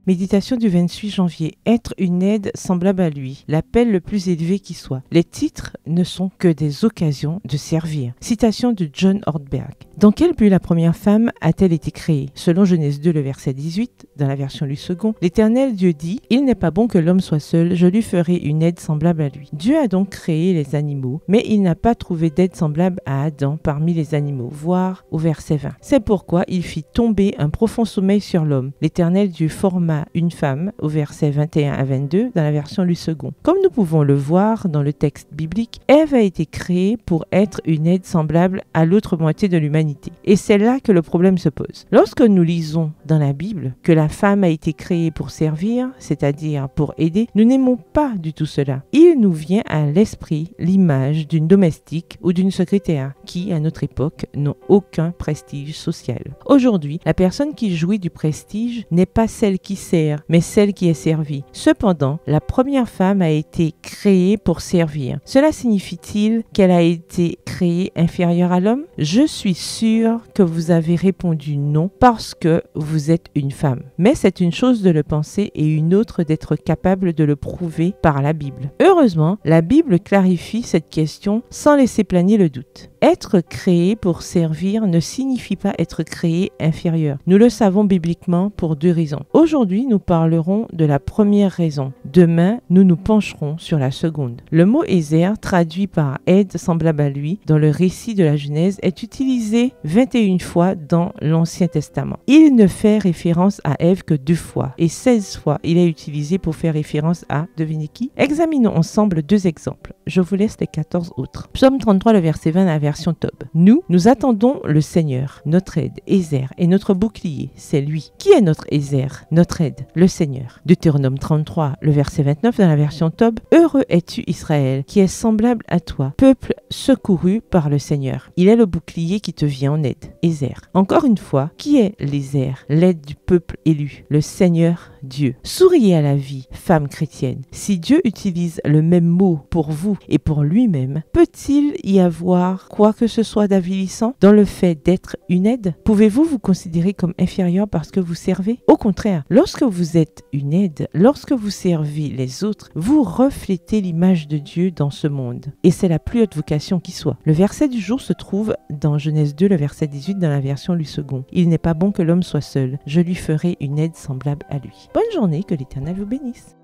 Méditation du 28 janvier. Être une aide semblable à lui, l'appel le plus élevé qui soit. Les titres ne sont que des occasions de servir. Citation de John Ortberg. Dans quel but la première femme a-t-elle été créée? Selon Genèse 2, le verset 18, dans la version Louis II, l'Éternel Dieu dit « Il n'est pas bon que l'homme soit seul, je lui ferai une aide semblable à lui. » Dieu a donc créé les animaux, mais il n'a pas trouvé d'aide semblable à Adam parmi les animaux, voire au verset 20. C'est pourquoi il fit tomber un profond sommeil sur l'homme. L'Éternel Dieu forma une femme, au verset 21 à 22, dans la version Louis II. Comme nous pouvons le voir dans le texte biblique, Ève a été créée pour être une aide semblable à l'autre moitié de l'humanité. Et c'est là que le problème se pose. Lorsque nous lisons dans la Bible que la femme a été créée pour servir, c'est-à-dire pour aider, nous n'aimons pas du tout cela. Il nous vient à l'esprit l'image d'une domestique ou d'une secrétaire qui, à notre époque, n'ont aucun prestige social. Aujourd'hui, la personne qui jouit du prestige n'est pas celle qui sert, mais celle qui est servie. Cependant, la première femme a été créée pour servir. Cela signifie-t-il qu'elle a été créée inférieure à l'homme? Je suis sûre que vous avez répondu non parce que vous êtes une femme. Mais c'est une chose de le penser et une autre d'être capable de le prouver par la Bible. Heureusement, la Bible clarifie cette question sans laisser planer le doute. Être créé pour servir ne signifie pas être créé inférieur. Nous le savons bibliquement pour deux raisons. Aujourd'hui, nous parlerons de la première raison. Demain, nous nous pencherons sur la seconde. Le mot Ézer, traduit par aide semblable à lui, dans le récit de la Genèse, est utilisé 21 fois dans l'Ancien Testament. Il ne fait référence à Ève que 2 fois et 16 fois il est utilisé pour faire référence à, devinez qui? Examinons ensemble 2 exemples. Je vous laisse les 14 autres. Psaume 33, le verset 20, la version Tob. Nous attendons le Seigneur, notre aide, Ézer, et notre bouclier, c'est lui. Qui est notre Ézer, notre aide? Le Seigneur. Deutéronome 33, le verset 29, dans la version Tob. Heureux es-tu, Israël, qui est semblable à toi, peuple secouru par le Seigneur. Il est le bouclier qui te vient en aide. Ézer. Encore une fois, qui est l'Ézer, l'aide du peuple élu? Le Seigneur Dieu. Souriez à la vie, femme chrétienne. Si Dieu utilise le même mot pour vous et pour lui-même, peut-il y avoir quoi que ce soit d'avilissant dans le fait d'être une aide? Pouvez-vous vous considérer comme inférieur parce que vous servez? Au contraire, lorsque vous êtes une aide, lorsque vous servez les autres, vous reflétez l'image de Dieu dans ce monde. Et c'est la plus haute vocation qui soit. Le verset du jour se trouve dans Genèse 2, le verset 18, dans la version Louis II. Il n'est pas bon que l'homme soit seul. Je lui ferai une aide semblable à lui. Bonne journée, que l'Éternel vous bénisse.